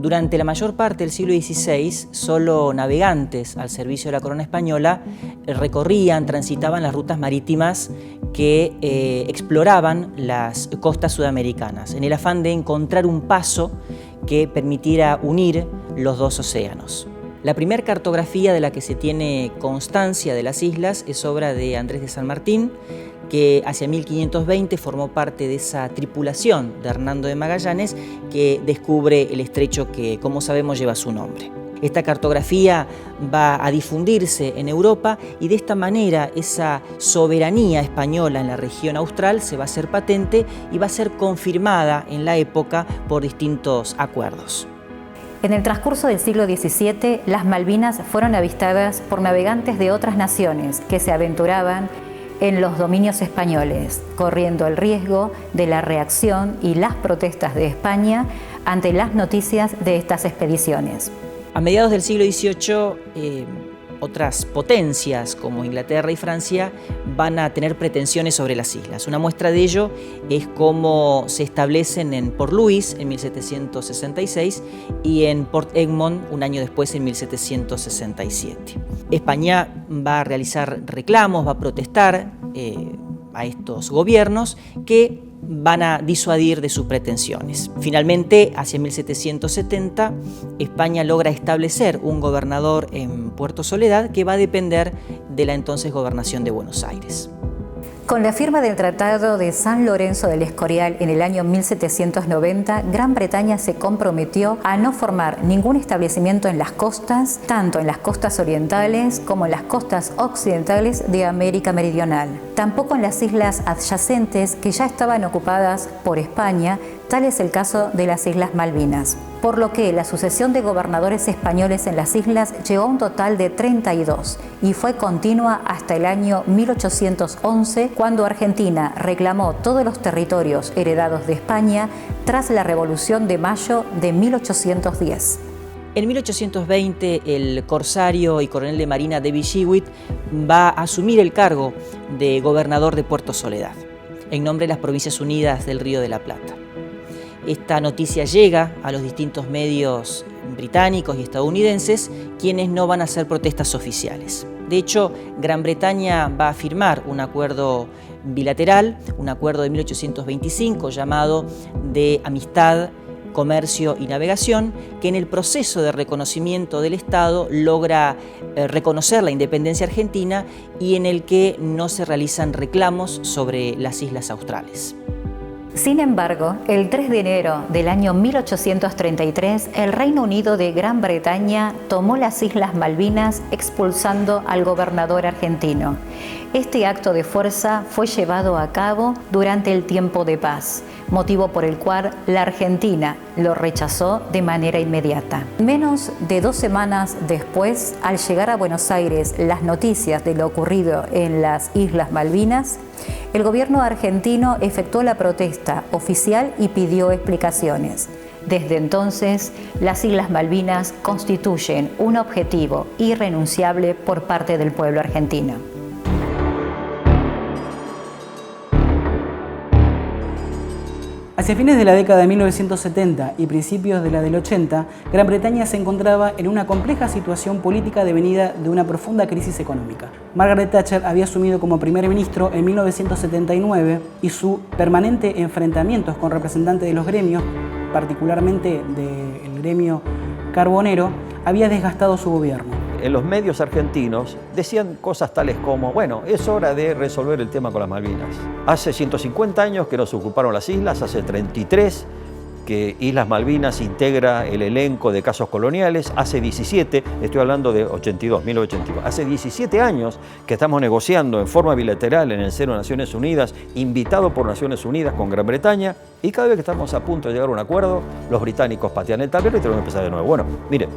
Durante la mayor parte del siglo XVI, solo navegantes al servicio de la corona española recorrían, transitaban las rutas marítimas que exploraban las costas sudamericanas, en el afán de encontrar un paso que permitiera unir los dos océanos. La primera cartografía de la que se tiene constancia de las islas es obra de Andrés de San Martín, que hacia 1520 formó parte de esa tripulación de Hernando de Magallanes que descubre el estrecho que, como sabemos, lleva su nombre. Esta cartografía va a difundirse en Europa y de esta manera esa soberanía española en la región austral se va a hacer patente y va a ser confirmada en la época por distintos acuerdos. En el transcurso del siglo XVII, las Malvinas fueron avistadas por navegantes de otras naciones que se aventuraban en los dominios españoles, corriendo el riesgo de la reacción y las protestas de España ante las noticias de estas expediciones. A mediados del siglo XVIII, otras potencias como Inglaterra y Francia van a tener pretensiones sobre las islas. Una muestra de ello es cómo se establecen en Port Louis en 1766 y en Port Egmont un año después en 1767. España va a realizar reclamos, va a protestar a estos gobiernos que van a disuadir de sus pretensiones. Finalmente, hacia 1770, España logra establecer un gobernador en Puerto Soledad que va a depender de la entonces gobernación de Buenos Aires. Con la firma del Tratado de San Lorenzo del Escorial en el año 1790, Gran Bretaña se comprometió a no formar ningún establecimiento en las costas, tanto en las costas orientales como en las costas occidentales de América Meridional. Tampoco en las islas adyacentes que ya estaban ocupadas por España, tal es el caso de las Islas Malvinas. Por lo que la sucesión de gobernadores españoles en las islas llegó a un total de 32 y fue continua hasta el año 1811, cuando Argentina reclamó todos los territorios heredados de España tras la Revolución de Mayo de 1810. En 1820, el corsario y coronel de marina David Shewitt va a asumir el cargo de gobernador de Puerto Soledad, en nombre de las Provincias Unidas del Río de la Plata. Esta noticia llega a los distintos medios británicos y estadounidenses, quienes no van a hacer protestas oficiales. De hecho, Gran Bretaña va a firmar un acuerdo bilateral, un acuerdo de 1825 llamado de Amistad, Comercio y Navegación, que en el proceso de reconocimiento del Estado logra reconocer la independencia argentina y en el que no se realizan reclamos sobre las islas australes. Sin embargo, el 3 de enero del año 1833, el Reino Unido de Gran Bretaña tomó las Islas Malvinas expulsando al gobernador argentino. Este acto de fuerza fue llevado a cabo durante el tiempo de paz, motivo por el cual la Argentina lo rechazó de manera inmediata. Menos de 2 semanas después, al llegar a Buenos Aires las noticias de lo ocurrido en las Islas Malvinas, el gobierno argentino efectuó la protesta oficial y pidió explicaciones. Desde entonces, las Islas Malvinas constituyen un objetivo irrenunciable por parte del pueblo argentino. Hacia fines de la década de 1970 y principios de la del 80, Gran Bretaña se encontraba en una compleja situación política devenida de una profunda crisis económica. Margaret Thatcher había asumido como primer ministro en 1979 y su permanente enfrentamientos con representantes de los gremios, particularmente del gremio carbonero, había desgastado su gobierno. En los medios argentinos decían cosas tales como, bueno, es hora de resolver el tema con las Malvinas. Hace 150 años que nos ocuparon las islas, hace 33 que Islas Malvinas integra el elenco de casos coloniales, hace 17, estoy hablando de 1982, hace 17 años que estamos negociando en forma bilateral en el seno de Naciones Unidas, invitado por Naciones Unidas con Gran Bretaña, y cada vez que estamos a punto de llegar a un acuerdo, los británicos patean el tablero y tenemos que empezar de nuevo. Bueno, miren,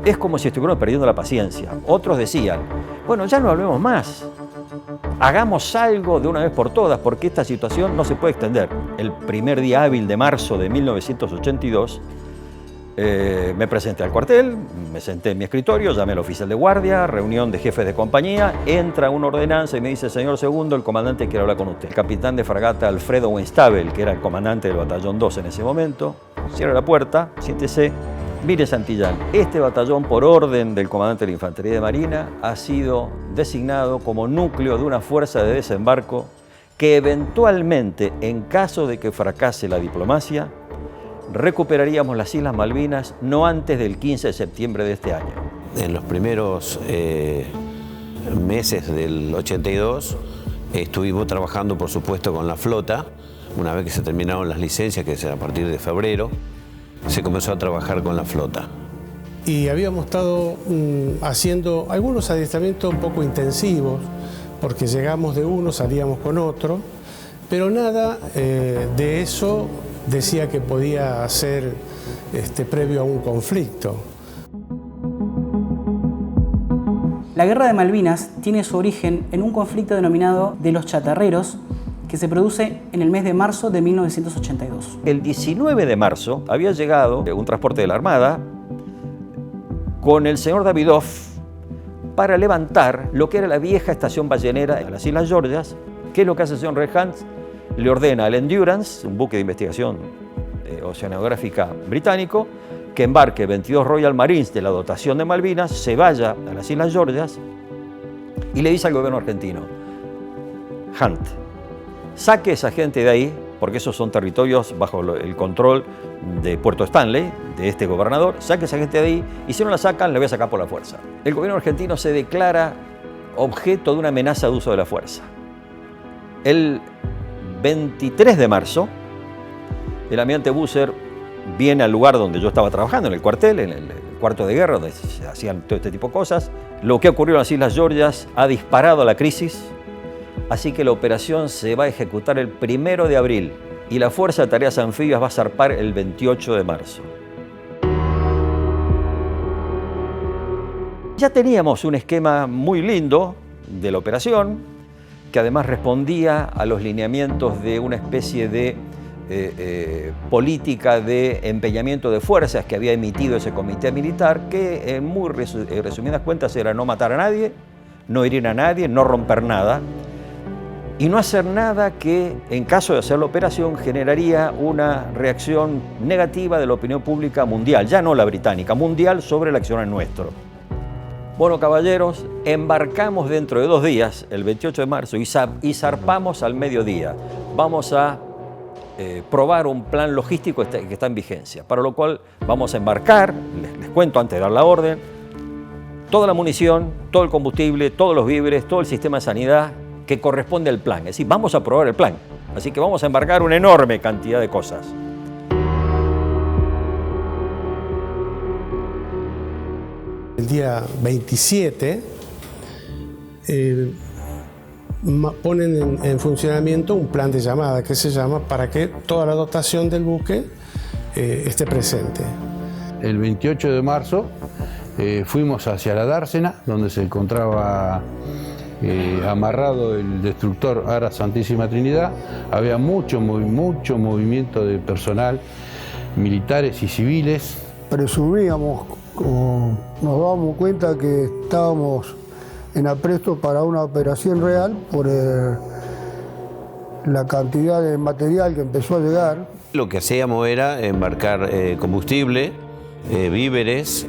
es como si estuviéramos perdiendo la paciencia. Otros decían, bueno, ya no hablemos más. Hagamos algo de una vez por todas, porque esta situación no se puede extender. El primer día hábil de marzo de 1982, Me presenté al cuartel, me senté en mi escritorio, llamé al oficial de guardia, reunión de jefes de compañía, entra una ordenanza y me dice: señor segundo, el comandante quiere hablar con usted. El capitán de fragata Alfredo Weinstabel, que era el comandante del batallón 2 en ese momento, cierra la puerta, siéntese. Mire, Santillán, este batallón, por orden del comandante de la Infantería de Marina, ha sido designado como núcleo de una fuerza de desembarco que eventualmente, en caso de que fracase la diplomacia, recuperaríamos las Islas Malvinas no antes del 15 de septiembre de este año. En los primeros meses del 82 estuvimos trabajando, por supuesto, con la flota. Una vez que se terminaron las licencias, que es a partir de febrero, se comenzó a trabajar con la flota. Y habíamos estado haciendo algunos adiestramientos un poco intensivos, porque llegamos de uno, salíamos con otro, pero nada de eso decía que podía ser previo a un conflicto. La Guerra de Malvinas tiene su origen en un conflicto denominado de los chatarreros, que se produce en el mes de marzo de 1982. El 19 de marzo había llegado un transporte de la Armada con el señor Davidoff para levantar lo que era la vieja estación ballenera en las Islas Georgias. ¿Qué es lo que hace el señor Red Hunt? Le ordena al Endurance, un buque de investigación oceanográfica británico, que embarque 22 Royal Marines de la dotación de Malvinas, se vaya a las Islas Georgias y le dice al gobierno argentino: Hunt, saque esa gente de ahí, porque esos son territorios bajo el control de Puerto Stanley, de este gobernador, saque esa gente de ahí, y si no la sacan, la voy a sacar por la fuerza. El gobierno argentino se declara objeto de una amenaza de uso de la fuerza. El 23 de marzo, el almirante Busser viene al lugar donde yo estaba trabajando, en el cuartel, en el cuarto de guerra, donde se hacían todo este tipo de cosas. Lo que ocurrió en las Islas Georgias ha disparado a la crisis, así que la operación se va a ejecutar el 1 de abril y la Fuerza de Tareas Anfibias va a zarpar el 28 de marzo. Ya teníamos un esquema muy lindo de la operación, que además respondía a los lineamientos de una especie de política de empeñamiento de fuerzas que había emitido ese comité militar, que en muy resumidas cuentas era no matar a nadie, no herir a nadie, no romper nada y no hacer nada que, en caso de hacer la operación, generaría una reacción negativa de la opinión pública mundial, ya no la británica, mundial, sobre el accionar nuestro. Bueno, caballeros, embarcamos dentro de 2 días, el 28 de marzo, y zarpamos al mediodía. Vamos a probar un plan logístico que está en vigencia, para lo cual vamos a embarcar, les cuento antes de dar la orden, toda la munición, todo el combustible, todos los víveres, todo el sistema de sanidad que corresponde al plan. Es decir, vamos a probar el plan. Así que vamos a embarcar una enorme cantidad de cosas. El día 27 ponen en funcionamiento un plan de llamada que se llama para que toda la dotación del buque esté presente. El 28 de marzo fuimos hacia la dársena, donde se encontraba amarrado el destructor Ara Santísima Trinidad. Había mucho movimiento de personal, militares y civiles. Presumíamos, nos dábamos cuenta que estábamos en apresto para una operación real por la cantidad de material que empezó a llegar. Lo que hacíamos era embarcar combustible, víveres,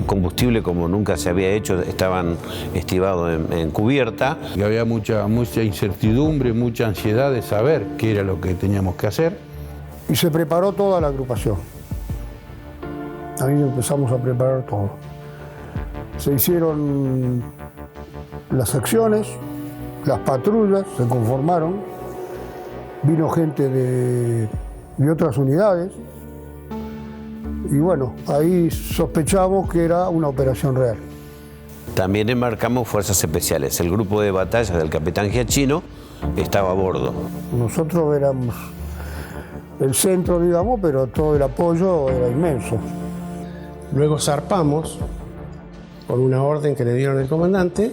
combustible como nunca se había hecho, estaban estivados en cubierta. Y había mucha incertidumbre, mucha ansiedad de saber qué era lo que teníamos que hacer. Y se preparó toda la agrupación. Ahí empezamos a preparar todo. Se hicieron las acciones, las patrullas se conformaron, vino gente de otras unidades y bueno, ahí sospechamos que era una operación real. También embarcamos fuerzas especiales. El grupo de batalla del capitán Giachino estaba a bordo. Nosotros éramos el centro, digamos, pero todo el apoyo era inmenso. Luego zarpamos con una orden que le dieron al comandante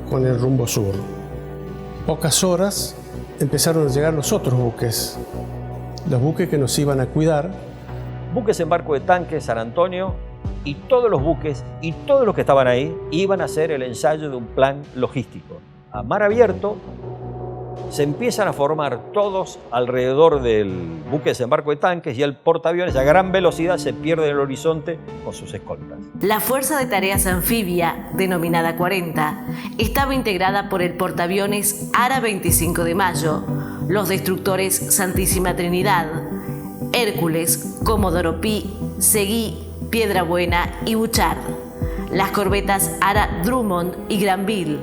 con el rumbo sur. Pocas horas empezaron a llegar los otros buques, los buques que nos iban a cuidar. buque desembarco de tanques San Antonio y todos los buques y todos los que estaban ahí iban a hacer el ensayo de un plan logístico. A mar abierto se empiezan a formar todos alrededor del buque desembarco de tanques y el portaaviones a gran velocidad se pierde en el horizonte con sus escoltas. La Fuerza de Tareas Anfibia, denominada 40, estaba integrada por el portaaviones Ara 25 de Mayo, los destructores Santísima Trinidad, Hércules, Comodoro Pi, Seguí, Piedra Buena y Buchard, las corbetas Ara Drummond y Granville,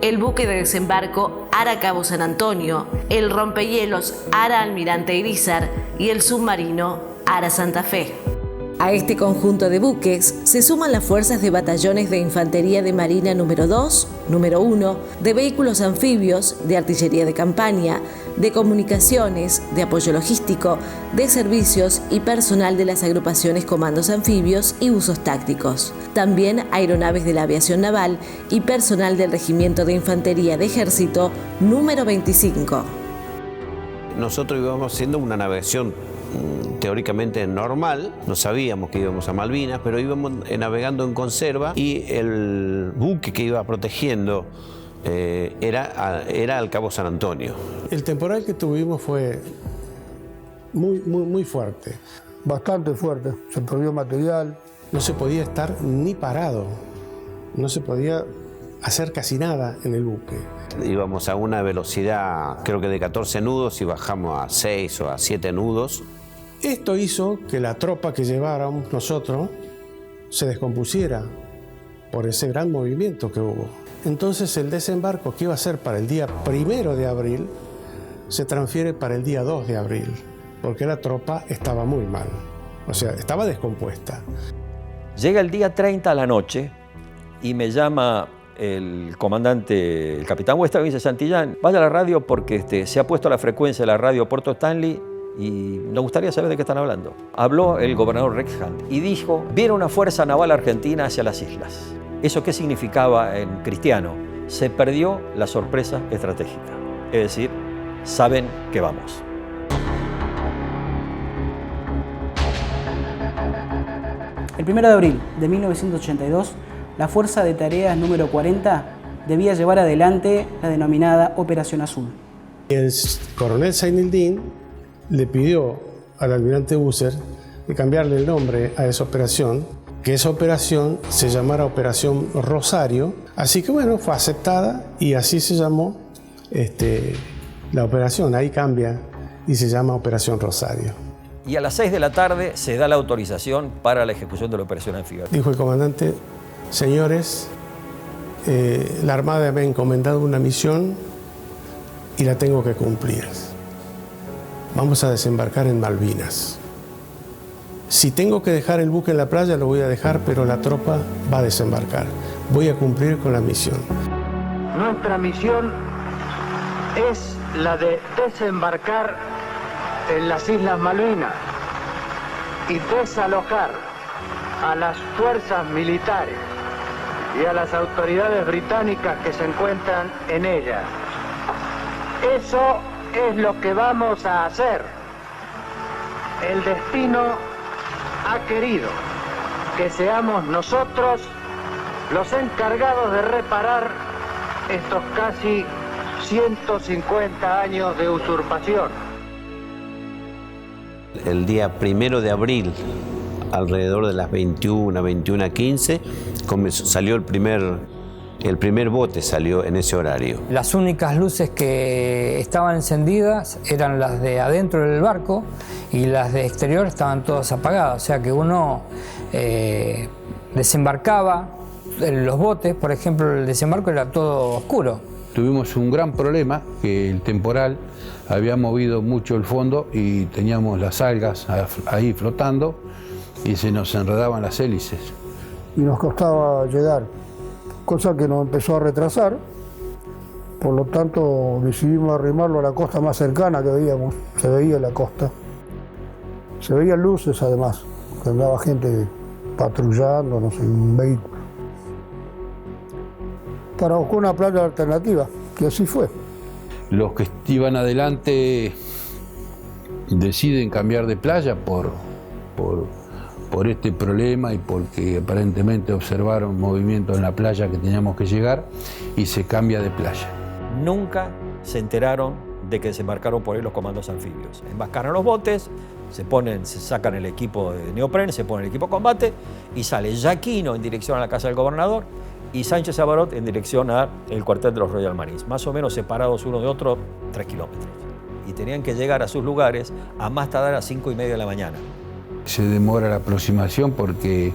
el buque de desembarco Ara Cabo San Antonio, el rompehielos Ara Almirante Irizar y el submarino Ara Santa Fe. A este conjunto de buques se suman las fuerzas de batallones de Infantería de Marina número 2, número 1, de vehículos anfibios, de artillería de campaña, de comunicaciones, de apoyo logístico, de servicios y personal de las agrupaciones comandos anfibios y usos tácticos. También aeronaves de la aviación naval y personal del Regimiento de Infantería de Ejército número 25. Nosotros íbamos haciendo una navegación teóricamente normal, no sabíamos que íbamos a Malvinas, pero íbamos navegando en conserva y el buque que iba protegiendo era al Cabo San Antonio. El temporal que tuvimos fue muy fuerte. Bastante fuerte, se perdió material. No se podía estar ni parado, no se podía hacer casi nada en el buque. Íbamos a una velocidad creo que de 14 nudos y bajamos a 6 o a 7 nudos. Esto hizo que la tropa que lleváramos nosotros se descompusiera por ese gran movimiento que hubo. Entonces el desembarco que iba a ser para el día 1 de abril se transfiere para el día 2 de abril, porque la tropa estaba muy mal, o sea, estaba descompuesta. Llega el día 30 a la noche y me llama el comandante, el capitán Huesta, me dice: Santillán, vaya a la radio porque se ha puesto la frecuencia de la radio Puerto Stanley y nos gustaría saber de qué están hablando. Habló el gobernador Rex Hunt y dijo: viene una fuerza naval argentina hacia las islas. ¿Eso qué significaba en cristiano? Se perdió la sorpresa estratégica. Es decir, saben que vamos. El 1 de abril de 1982, la Fuerza de Tareas número 40 debía llevar adelante la denominada Operación Azul. El coronel Zeinildin le pidió al almirante Busser de cambiarle el nombre a esa operación, que esa operación se llamara Operación Rosario. Así que bueno, fue aceptada y así se llamó la operación. Ahí cambia y se llama Operación Rosario. Y a las 6 de la tarde se da la autorización para la ejecución de la operación anfibia. Dijo el comandante: señores, la Armada me ha encomendado una misión y la tengo que cumplir. Vamos a desembarcar en Malvinas. Si tengo que dejar el buque en la playa, lo voy a dejar, pero la tropa va a desembarcar. Voy a cumplir con la misión. Nuestra misión es la de desembarcar en las Islas Malvinas y desalojar a las fuerzas militares y a las autoridades británicas que se encuentran en ellas. Eso es lo que vamos a hacer. El destino ha querido que seamos nosotros los encargados de reparar estos casi 150 años de usurpación. El día 1 de abril, alrededor de las 21:15, salió el primer bote salió en ese horario. Las únicas luces que estaban encendidas eran las de adentro del barco y las de exterior estaban todas apagadas. O sea que uno desembarcaba, los botes, por ejemplo, el desembarco era todo oscuro. Tuvimos un gran problema, que el temporal había movido mucho el fondo y teníamos las algas ahí flotando y se nos enredaban las hélices. Y nos costaba llegar, cosa que nos empezó a retrasar. Por lo tanto, decidimos arrimarlo a la costa más cercana que veíamos. Se veía la costa. Se veían luces además, que andaba gente patrullando, no sé, un vehículo. Para buscar una playa alternativa, que así fue. Los que iban adelante deciden cambiar de playa por este problema y porque aparentemente observaron movimiento en la playa que teníamos que llegar y se cambia de playa. Nunca se enteraron de que desembarcaron por ahí los comandos anfibios. Embarcaron los botes, se sacan el equipo de neopren, se pone el equipo de combate y sale Giacchino en dirección a la casa del gobernador y Sánchez Sabarot en dirección al cuartel de los Royal Marines, más o menos separados uno de otro 3 kilómetros. Y tenían que llegar a sus lugares a más tardar a 5:30 de la mañana. Se demora la aproximación porque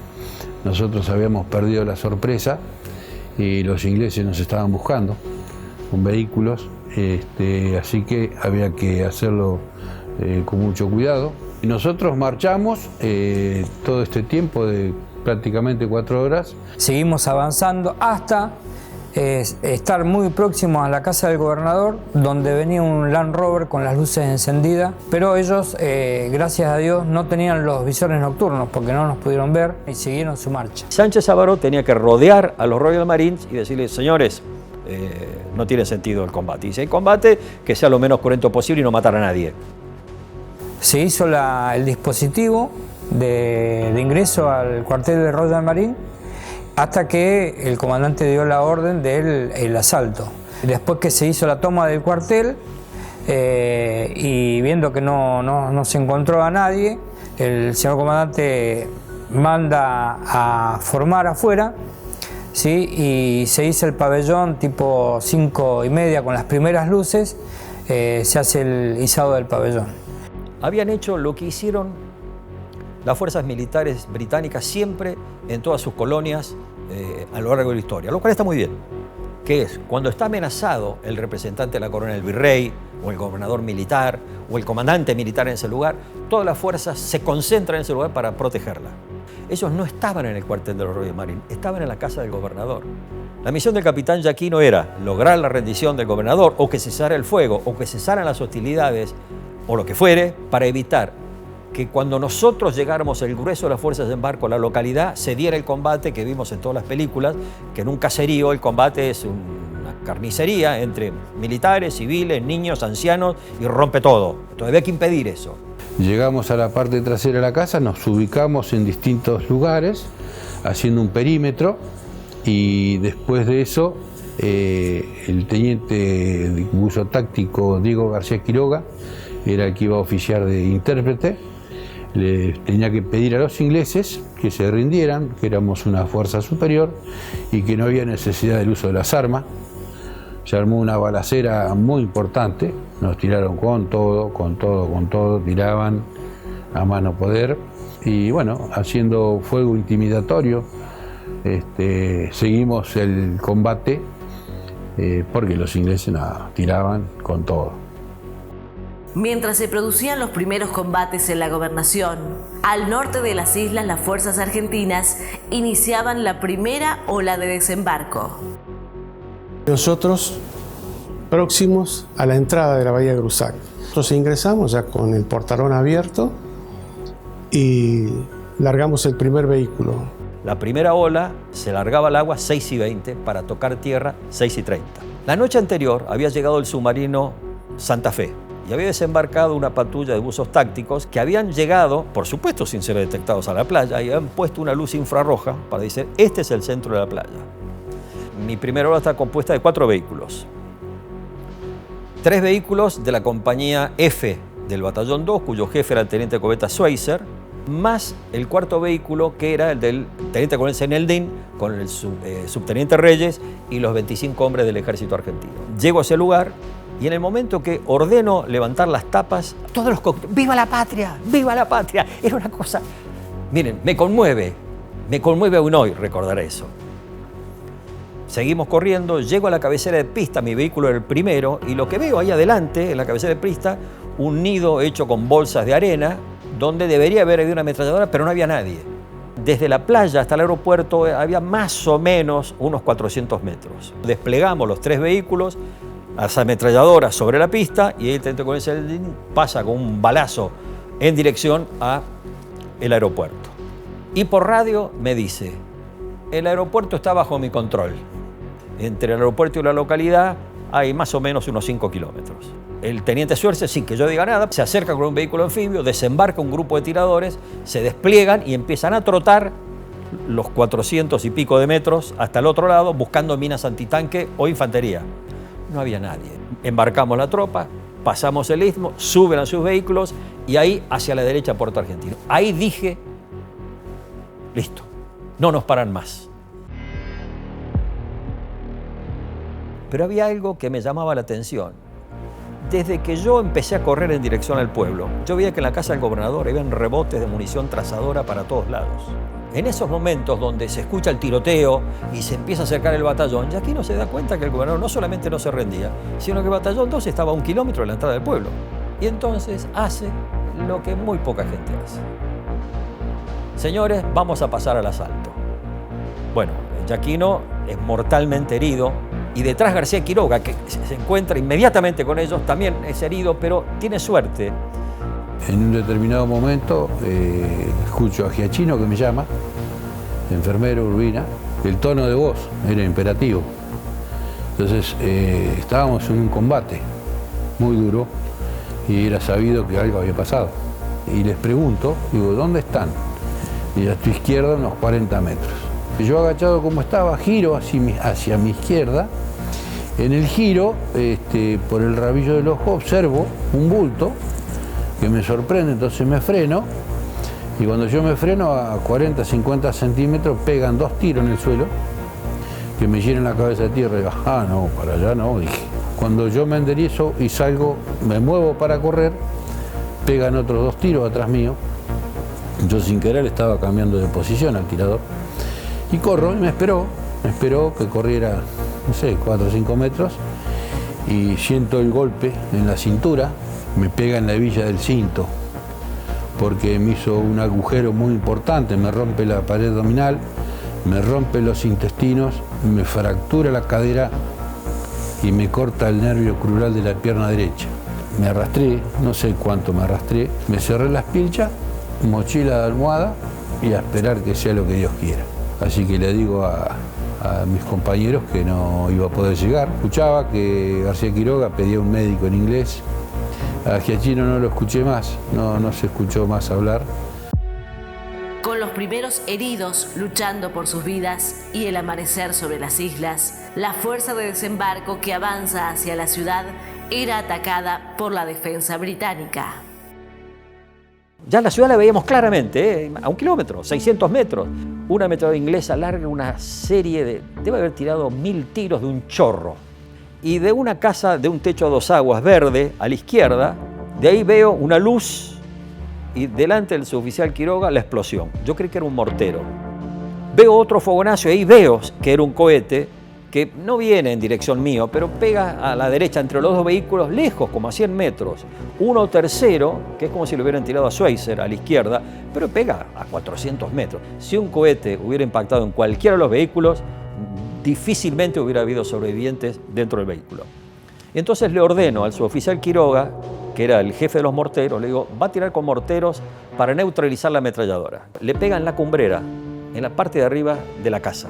nosotros habíamos perdido la sorpresa y los ingleses nos estaban buscando con vehículos, así que había que hacerlo con mucho cuidado. Y nosotros marchamos todo este tiempo de prácticamente 4 horas. Seguimos avanzando hasta estar muy próximos a la casa del gobernador, donde venía un Land Rover con las luces encendidas, pero ellos, gracias a Dios, no tenían los visores nocturnos porque no nos pudieron ver y siguieron su marcha. Sánchez Sabarot tenía que rodear a los Royal Marines y decirles, señores, no tiene sentido el combate. Y si hay combate, que sea lo menos cruento posible y no matar a nadie. Se hizo el dispositivo de ingreso al cuartel de Royal Marine hasta que el comandante dio la orden del asalto. Después que se hizo la toma del cuartel y viendo que no se encontró a nadie, el señor comandante manda a formar afuera, ¿sí? Y se hizo el pabellón tipo 5:30 con las primeras luces, se hace el izado del pabellón. Habían hecho lo que hicieron las fuerzas militares británicas siempre en todas sus colonias a lo largo de la historia, lo cual está muy bien, que es cuando está amenazado el representante de la corona, el virrey, o el gobernador militar, o el comandante militar en ese lugar, todas las fuerzas se concentran en ese lugar para protegerla. Ellos no estaban en el cuartel de los Royal Marines, estaban en la casa del gobernador. La misión del capitán Giacchino era lograr la rendición del gobernador, o que cesara el fuego, o que cesaran las hostilidades, o lo que fuere, para evitar que cuando nosotros llegáramos el grueso de las fuerzas de embarco a la localidad, se diera el combate que vimos en todas las películas, que en un caserío el combate es una carnicería entre militares, civiles, niños, ancianos y rompe todo. Entonces había que impedir eso. Llegamos a la parte trasera de la casa, nos ubicamos en distintos lugares, haciendo un perímetro, y después de eso el teniente de buzo táctico Diego García Quiroga era el que iba a oficiar de intérprete. Le tenía que pedir a los ingleses que se rindieran, que éramos una fuerza superior y que no había necesidad del uso de las armas. Se armó una balacera muy importante, nos tiraron con todo, tiraban a mano poder y bueno, haciendo fuego intimidatorio, seguimos el combate porque los ingleses tiraban con todo. Mientras se producían los primeros combates en la gobernación, al norte de las islas las fuerzas argentinas iniciaban la primera ola de desembarco. Nosotros próximos a la entrada de la bahía de Grusac. Nosotros ingresamos ya con el portalón abierto y largamos el primer vehículo. La primera ola se largaba al agua 6:20 para tocar tierra 6:30. La noche anterior había llegado el submarino Santa Fe y había desembarcado una patrulla de buzos tácticos que habían llegado, por supuesto sin ser detectados, a la playa y habían puesto una luz infrarroja para decir, este es el centro de la playa. Mi primera ola está compuesta de 4 vehículos. 3 vehículos de la compañía F del batallón 2, cuyo jefe era el teniente de corbeta Schweitzer, más el 4.º vehículo que era el del teniente coronel Zeneldin con el subteniente Reyes y los 25 hombres del ejército argentino. Llego a ese lugar y en el momento que ordeno levantar las tapas, todos los cócteles, ¡viva la patria! ¡Viva la patria! Era una cosa, miren, me conmueve aún hoy recordar eso. Seguimos corriendo, llego a la cabecera de pista, mi vehículo era el primero, y lo que veo ahí adelante, en la cabecera de pista, un nido hecho con bolsas de arena, donde debería haber habido una ametralladora, pero no había nadie. Desde la playa hasta el aeropuerto había más o menos unos 400 metros. Desplegamos los 3 vehículos, las ametralladoras sobre la pista, y el teniente coronel Zeneldin pasa con un balazo en dirección al aeropuerto. Y por radio me dice, el aeropuerto está bajo mi control. Entre el aeropuerto y la localidad hay más o menos unos 5 kilómetros. El teniente Suerce, sin que yo diga nada, se acerca con un vehículo anfibio, desembarca un grupo de tiradores, se despliegan y empiezan a trotar los 400 y pico de metros hasta el otro lado buscando minas antitanque o infantería. No había nadie. Embarcamos la tropa, pasamos el istmo, suben a sus vehículos y ahí hacia la derecha Puerto Argentino. Ahí dije, listo, no nos paran más. Pero había algo que me llamaba la atención. Desde que yo empecé a correr en dirección al pueblo, yo veía que en la casa del gobernador habían rebotes de munición trazadora para todos lados. En esos momentos donde se escucha el tiroteo y se empieza a acercar el batallón, ya aquí no se da cuenta que el gobernador no solamente no se rendía, sino que el batallón 2 estaba a 1 kilómetro de la entrada del pueblo. Y entonces hace lo que muy poca gente hace. Señores, vamos a pasar al asalto. Bueno, Yaquino es mortalmente herido y detrás García Quiroga, que se encuentra inmediatamente con ellos, también es herido, pero tiene suerte. En un determinado momento escucho a Giachino que me llama, enfermero, Urbina. El tono de voz era imperativo. Entonces estábamos en un combate muy duro y era sabido que algo había pasado. Y les pregunto, digo, ¿dónde están? Y a tu izquierda unos 40 metros. Yo agachado como estaba, giro hacia mi izquierda. En el giro, por el rabillo del ojo, observo un bulto que me sorprende, entonces me freno. Y cuando yo me freno a 40, 50 centímetros, pegan 2 tiros en el suelo que me llenan la cabeza de tierra. Y digo, no, para allá no, dije. Cuando yo me enderezo y salgo, me muevo para correr, pegan otros 2 tiros atrás mío. Yo sin querer estaba cambiando de posición al tirador. Y corro y me esperó que corriera, no sé, 4 o 5 metros y siento el golpe en la cintura, me pega en la hebilla del cinto porque me hizo un agujero muy importante, me rompe la pared abdominal, me rompe los intestinos, me fractura la cadera y me corta el nervio crural de la pierna derecha. Me arrastré, no sé cuánto me arrastré, me cerré las pilchas, mochila de almohada y a esperar que sea lo que Dios quiera. Así que le digo a mis compañeros que no iba a poder llegar. Escuchaba que García Quiroga pedía un médico en inglés. A Giachino no lo escuché más, no se escuchó más hablar. Con los primeros heridos luchando por sus vidas y el amanecer sobre las islas, la fuerza de desembarco que avanza hacia la ciudad era atacada por la defensa británica. Ya la ciudad la veíamos claramente, a 1 kilómetro, 600 metros. Una ametralladora inglesa larga una serie de... debe haber tirado 1000 tiros de un chorro. Y de una casa de un techo a 2 aguas verde, a la izquierda, de ahí veo una luz y delante del suboficial Quiroga la explosión. Yo creí que era un mortero. Veo otro fogonazo y ahí veo que era un cohete que no viene en dirección mío, pero pega a la derecha entre los 2 vehículos, lejos, como a 100 metros. Uno tercero, que es como si lo hubieran tirado a Schweitzer, a la izquierda, pero pega a 400 metros. Si un cohete hubiera impactado en cualquiera de los vehículos, difícilmente hubiera habido sobrevivientes dentro del vehículo. Entonces le ordeno al suboficial Quiroga, que era el jefe de los morteros, le digo, va a tirar con morteros para neutralizar la ametralladora. Le pegan la cumbrera, en la parte de arriba de la casa.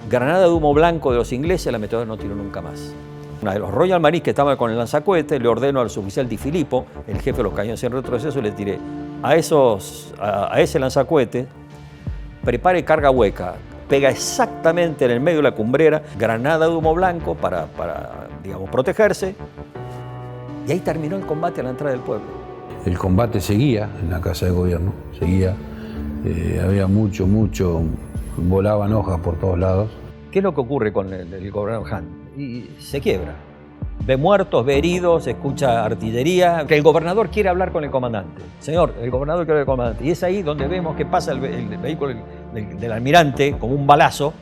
Granada de humo blanco de los ingleses, la ametralladora no tiró nunca más. Una de los Royal Marines que estaba con el lanzacohete, le ordeno al suboficial Di Filippo, el jefe de los cañones en retroceso, le tiré a ese lanzacohete, prepare carga hueca, pega exactamente en el medio de la cumbrera, granada de humo blanco para digamos, protegerse, y ahí terminó el combate a la entrada del pueblo. El combate seguía en la Casa de Gobierno, seguía, había mucho, volaban hojas por todos lados. ¿Qué es lo que ocurre con el gobernador Hunt? Y se quiebra. Ve muertos, ve heridos, escucha artillería. Que el gobernador quiere hablar con el comandante. Señor, el gobernador quiere hablar con el comandante. Y es ahí donde vemos que pasa el vehículo del almirante con un balazo,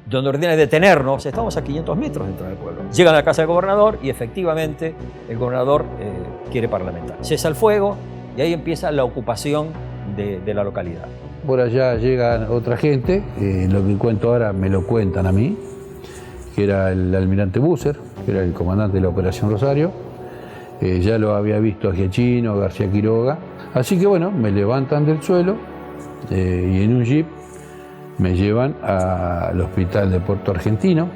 donde ordena detenernos. Estamos a 500 metros dentro del pueblo. Llegan a la casa del gobernador y efectivamente el gobernador quiere parlamentar. Cesa el fuego y ahí empieza la ocupación de la localidad. Por allá llega otra gente, lo que cuento ahora me lo cuentan a mí, que era el almirante Busser, que era el comandante de la Operación Rosario. Ya lo había visto a Giachino, García Quiroga. Así que bueno, me levantan del suelo y en un jeep me llevan al hospital de Puerto Argentino,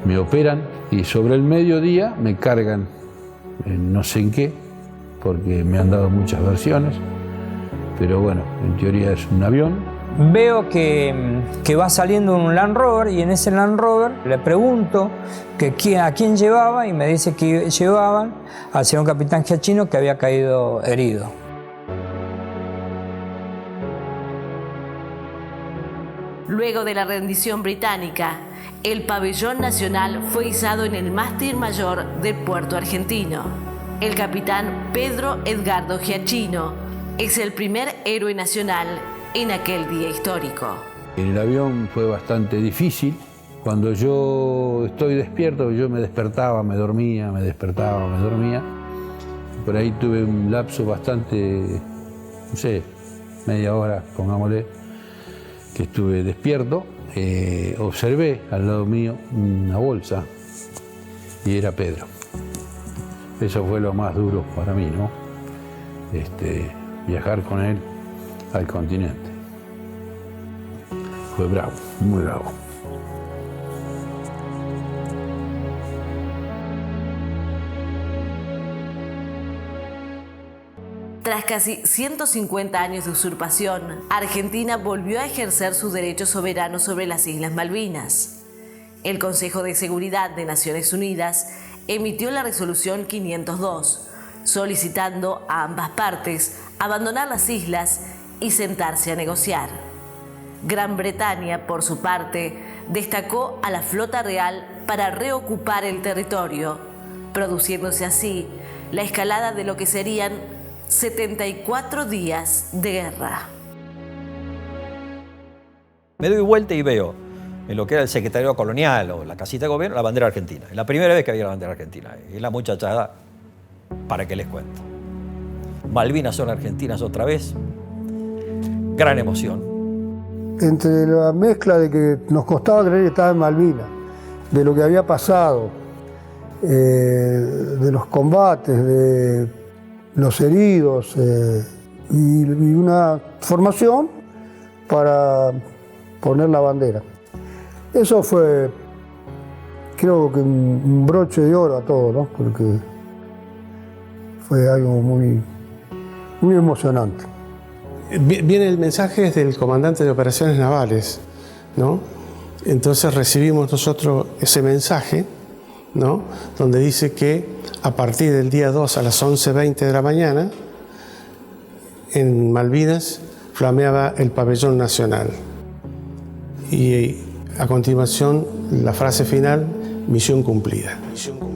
me operan y sobre el mediodía me cargan no sé en qué, porque me han dado muchas versiones, pero bueno, en teoría es un avión. Veo que va saliendo un Land Rover y en ese Land Rover le pregunto a quién llevaba y me dice que llevaban al señor capitán Giachino, que había caído herido. Luego de la rendición británica, el pabellón nacional fue izado en el mástil mayor del puerto argentino. El capitán Pedro Edgardo Giachino es el primer héroe nacional en aquel día histórico. En el avión fue bastante difícil. Cuando yo estoy despierto, yo me despertaba, me dormía, me despertaba, me dormía. Por ahí tuve un lapso bastante, no sé, media hora, pongámosle, que estuve despierto. Observé al lado mío una bolsa y era Pedro. Eso fue lo más duro para mí, ¿no? Viajar con él al continente. Fue bravo, muy bravo. Tras casi 150 años de usurpación, Argentina volvió a ejercer su derecho soberano sobre las Islas Malvinas. El Consejo de Seguridad de Naciones Unidas emitió la resolución 502, solicitando a ambas partes abandonar las islas y sentarse a negociar. Gran Bretaña, por su parte, destacó a la flota real para reocupar el territorio, produciéndose así la escalada de lo que serían 74 días de guerra. Me doy vuelta y veo en lo que era el secretariado colonial o la casita de gobierno la bandera argentina. Es la primera vez que había la bandera argentina. Y la muchachada, ¿para qué les cuento? Malvinas son argentinas otra vez. Gran emoción. Entre la mezcla de que nos costaba creer que estaba en Malvinas, de lo que había pasado, de los combates, de los heridos y una formación para poner la bandera. Eso fue, creo que un broche de oro a todo, ¿no? Porque fue algo muy emocionante. Viene el mensaje desde el comandante de operaciones navales, ¿no? Entonces recibimos nosotros ese mensaje, ¿no? Donde dice que a partir del día 2 a las 11:20 de la mañana, en Malvinas flameaba el pabellón nacional. Y a continuación, la frase final, misión cumplida. Misión cumplida.